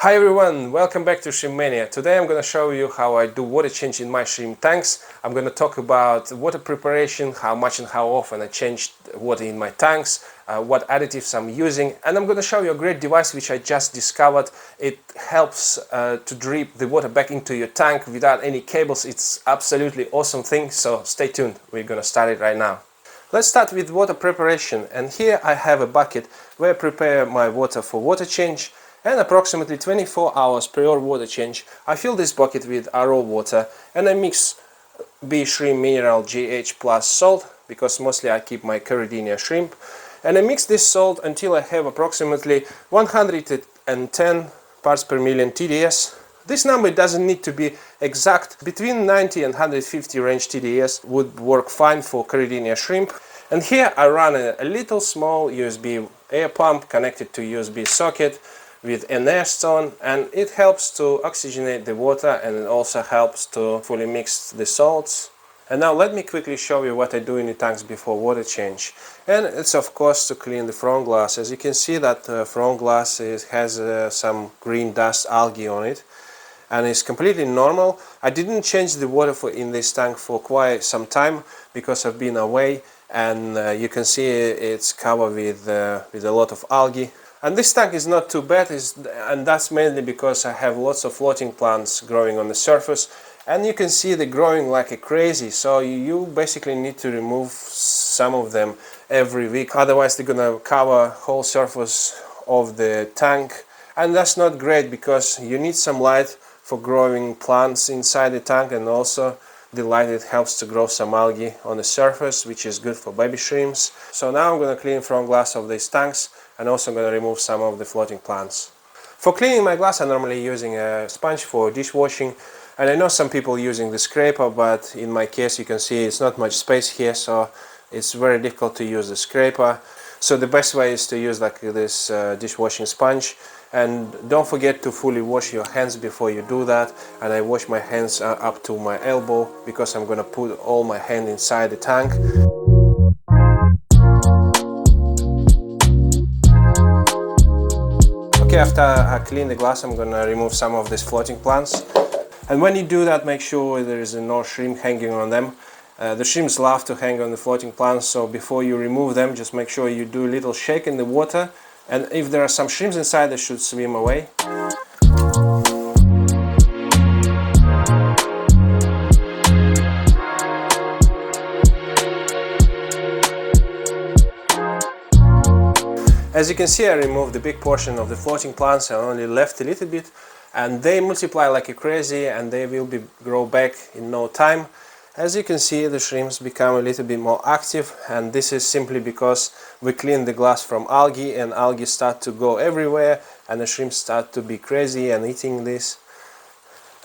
Hi everyone, welcome back to Shrimp Mania. Today I'm going to show you how I do water change in my shrimp tanks. I'm going to talk about water preparation, how much and how often I change water in my tanks, what additives I'm using, and I'm going to show you a great device which I just discovered. It helps to drip the water back into your tank without any cables. It's absolutely awesome thing, so stay tuned. We're going to start it right now. Let's start with water preparation, and here I have a bucket where I prepare my water for water change. And approximately 24 hours per water change, I fill this bucket with RO water and I mix B shrimp mineral GH plus salt, because mostly I keep my Corallinia shrimp, and I mix this salt until I have approximately 110 parts per million TDS. This number doesn't need to be exact. Between 90 and 150 range TDS would work fine for Corallinia shrimp. And here I run a little small USB air pump connected to USB socket with an air stone, and it helps to oxygenate the water, and it also helps to fully mix the salts. And now let me quickly show you what I do in the tanks before water change. And it's of course to clean the front glass. As you can see, that front glass has some green dust algae on it, and it's completely normal. I didn't change the water in this tank for quite some time because I've been away, and you can see it's covered with a lot of algae. And this tank is not too bad, and that's mainly because I have lots of floating plants growing on the surface, and you can see they're growing like a crazy, so you basically need to remove some of them every week, otherwise they're gonna cover whole surface of the tank, and that's not great because you need some light for growing plants inside the tank, and also the light, it helps to grow some algae on the surface, which is good for baby shrimps. So now I'm going to clean front glass of these tanks, and also I'm going to remove some of the floating plants. For cleaning my glass, I'm normally using a sponge for dishwashing, and I know some people using the scraper, but in my case you can see it's not much space here, so it's very difficult to use the scraper. So the best way is to use like this dishwashing sponge. And don't forget to fully wash your hands before you do that. And I wash my hands up to my elbow because I'm gonna put all my hand inside the tank. Okay, after I clean the glass, I'm gonna remove some of these floating plants. And when you do that, make sure there is no shrimp hanging on them. The shrimps love to hang on the floating plants, so before you remove them, just make sure you do a little shake in the water. And if there are some shrimps inside, they should swim away. As you can see, I removed the big portion of the floating plants and only left a little bit, and they multiply like a crazy, and they will grow back in no time. As you can see, the shrimps become a little bit more active, and this is simply because we clean the glass from algae, and algae start to go everywhere, and the shrimps start to be crazy and eating this.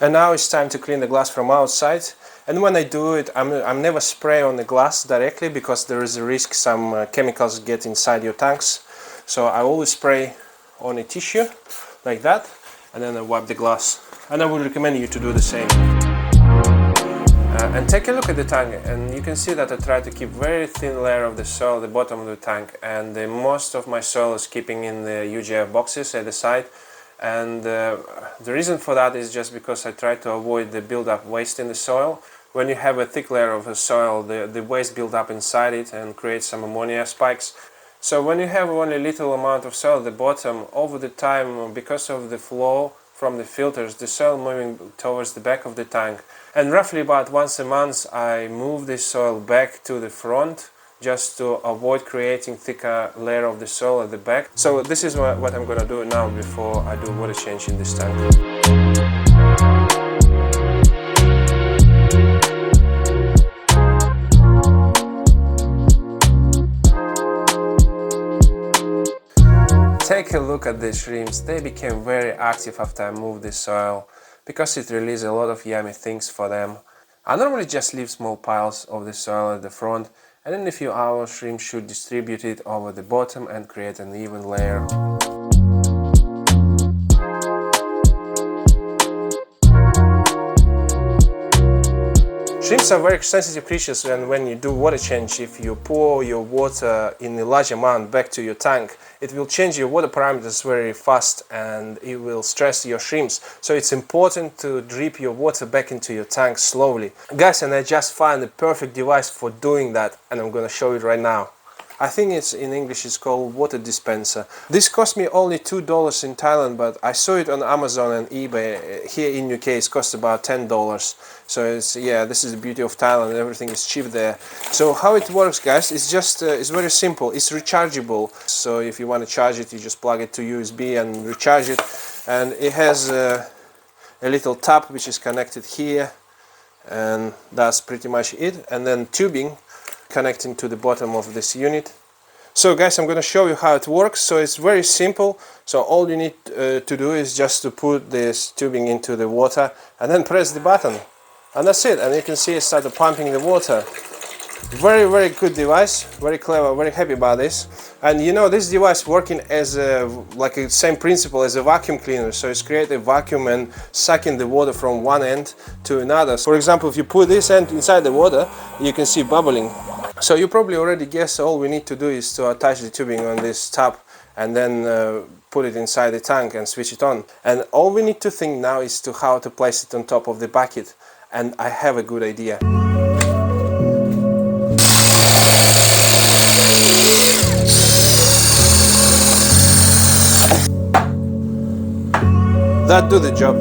And now it's time to clean the glass from outside. And when I do it, I'm never spray on the glass directly, because there is a risk some chemicals get inside your tanks. So I always spray on a tissue like that, and then I wipe the glass. And I would recommend you to do the same. And take a look at the tank, and you can see that I try to keep very thin layer of the soil at the bottom of the tank, and most of my soil is keeping in the UGF boxes at the side. And the reason for that is just because I try to avoid the build-up waste in the soil. When you have a thick layer of the soil, the waste build up inside it and create some ammonia spikes. So when you have only little amount of soil at the bottom, over the time, because of the flow from the filters, the soil moving towards the back of the tank, and roughly about once a month I move this soil back to the front, just to avoid creating thicker layer of the soil at the back. So this is what I'm gonna do now before I do water change in this tank. Take a look at the shrimps. They became very active after I moved the soil, because it released a lot of yummy things for them. I normally just leave small piles of the soil at the front, and in a few hours shrimp should distribute it over the bottom and create an even layer. Shrimps are very sensitive creatures, and when you do water change, if you pour your water in a large amount back to your tank, it will change your water parameters very fast and it will stress your shrimps. So it's important to drip your water back into your tank slowly. Guys, and I just found the perfect device for doing that, and I'm gonna show it right now. I think it's in English it's called water dispenser. This cost me only $2 in Thailand, but I saw it on Amazon and eBay. Here in UK it costs about $10. So it's, yeah, this is the beauty of Thailand, everything is cheap there. So how it works, guys, it's just it's very simple. It's rechargeable. So if you want to charge it, you just plug it to USB and recharge it. And it has a little tap which is connected here, and that's pretty much it. And then tubing connecting to the bottom of this unit. So guys, I'm going to show you how it works. So it's very simple. So all you need to do is just to put this tubing into the water and then press the button, and that's it. And you can see it started pumping the water. Very good device, very clever, very happy about this. And you know, this device working as like a same principle as a vacuum cleaner. So it's create a vacuum and sucking the water from one end to another. For example, if you put this end inside the water, you can see bubbling. So you probably already guessed, all we need to do is to attach the tubing on this tap and then put it inside the tank and switch it on. And all we need to think now is to how to place it on top of the bucket. And I have a good idea. That do the job.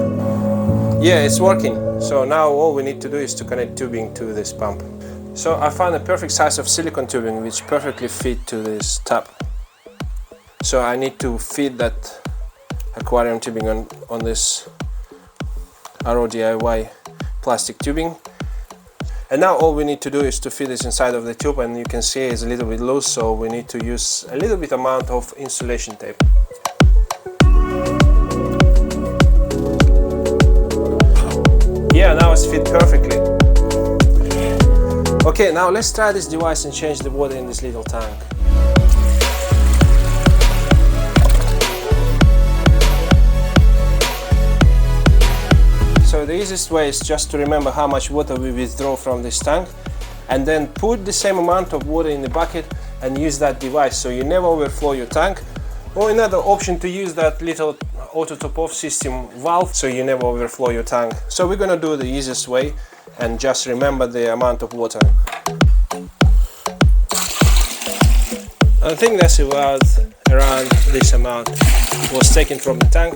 Yeah, it's working. So now all we need to do is to connect tubing to this pump. So I found a perfect size of silicone tubing which perfectly fit to this tap. So I need to feed that aquarium tubing on this RO DIY plastic tubing. And now all we need to do is to feed this inside of the tube, and you can see it's a little bit loose, so we need to use a little bit amount of insulation tape. Yeah, now it's fit perfectly. Okay, now let's try this device and change the water in this little tank. So the easiest way is just to remember how much water we withdraw from this tank, and then put the same amount of water in the bucket and use that device so you never overflow your tank. Or another option, to use that little auto top-off system valve so you never overflow your tank. So we're gonna do the easiest way and just remember the amount of water. I think that's about around this amount was taken from the tank.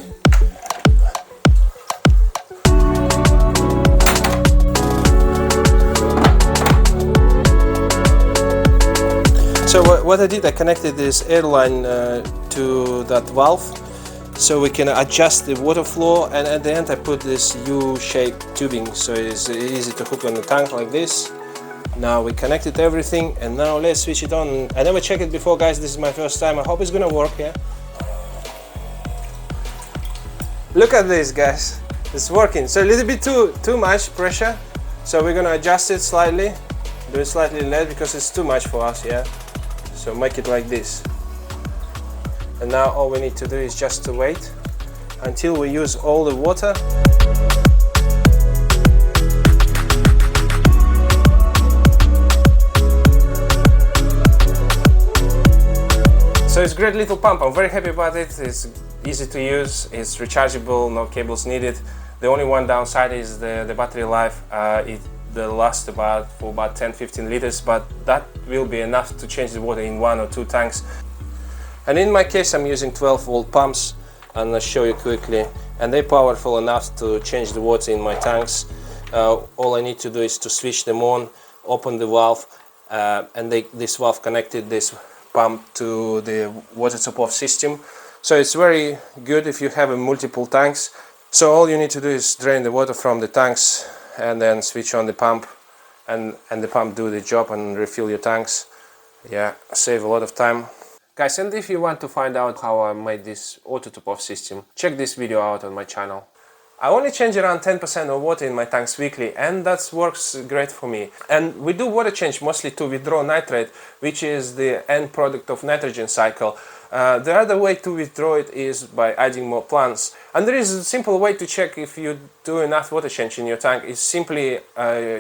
So what I did, I connected this air line to that valve so we can adjust the water flow, and at the end I put this U-shaped tubing so it's easy to hook on the tank like this. Now we connected everything, and now let's switch it on. I never checked it before, guys, this is my first time. I hope it's gonna work, yeah? Look at this, guys, it's working. So a little bit too much pressure, so we're gonna adjust it slightly, do it slightly less because it's too much for us, yeah? So make it like this. And now all we need to do is just to wait until we use all the water. So it's a great little pump, I'm very happy about it. It's easy to use, it's rechargeable, no cables needed. The only one downside is the battery life. They'll last for about 10-15 liters, but that will be enough to change the water in 1 or 2 tanks. And in my case I'm using 12-volt pumps, and I'll show you quickly, and they're powerful enough to change the water in my tanks. All I need to do is to switch them on, open the valve, and this valve connected this pump to the water top-off system. So it's very good if you have multiple tanks. So all you need to do is drain the water from the tanks and then switch on the pump, and the pump do the job and refill your tanks. Yeah, save a lot of time. Guys, and if you want to find out how I made this auto top-off system, check this video out on my channel. I only change around 10% of water in my tanks weekly, and that works great for me. And we do water change mostly to withdraw nitrate, which is the end product of nitrogen cycle. The other way to withdraw it is by adding more plants. And there is a simple way to check if you do enough water change in your tank. Is simply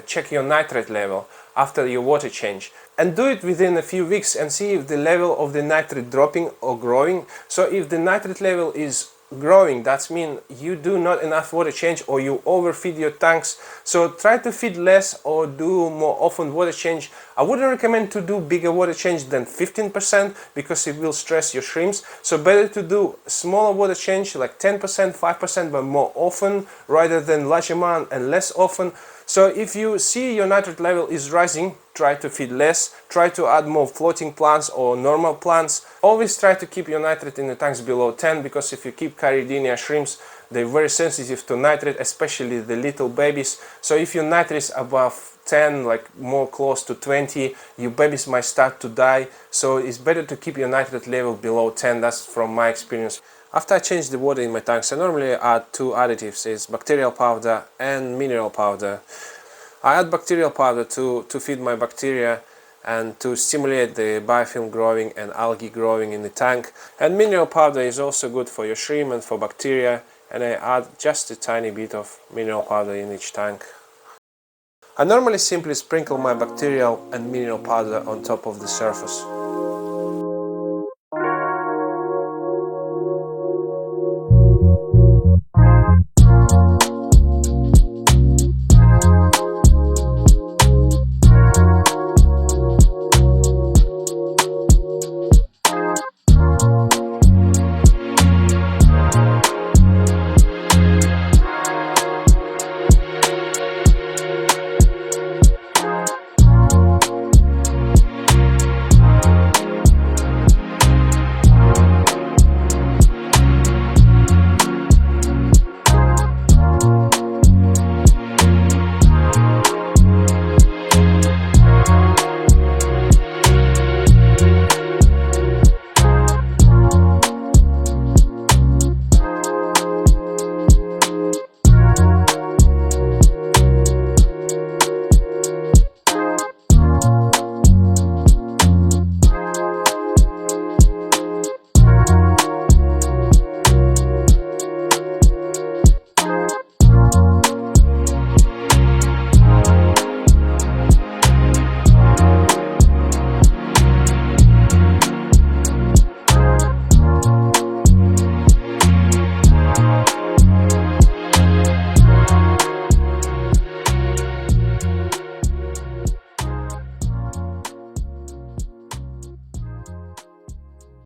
check your nitrate level after your water change, and do it within a few weeks and see if the level of the nitrate dropping or growing. So if the nitrate level is growing, that means you do not enough water change or you overfeed your tanks. So try to feed less or do more often water change. I wouldn't recommend to do bigger water change than 15% because it will stress your shrimps. So better to do smaller water change like 10%, 5%, but more often rather than large amount and less often. So if you see your nitrate level is rising, try to feed less, try to add more floating plants or normal plants. Always try to keep your nitrate in the tanks below 10, because if you keep Caridinia shrimps, they're very sensitive to nitrate, especially the little babies. So if your nitrate is above 10, like more close to 20, your babies might start to die. So it's better to keep your nitrate level below 10, that's from my experience. After I change the water in my tanks, I normally add two additives, it's bacterial powder and mineral powder. I add bacterial powder to feed my bacteria and to stimulate the biofilm growing and algae growing in the tank. And mineral powder is also good for your shrimp and for bacteria, and I add just a tiny bit of mineral powder in each tank. I normally simply sprinkle my bacterial and mineral powder on top of the surface.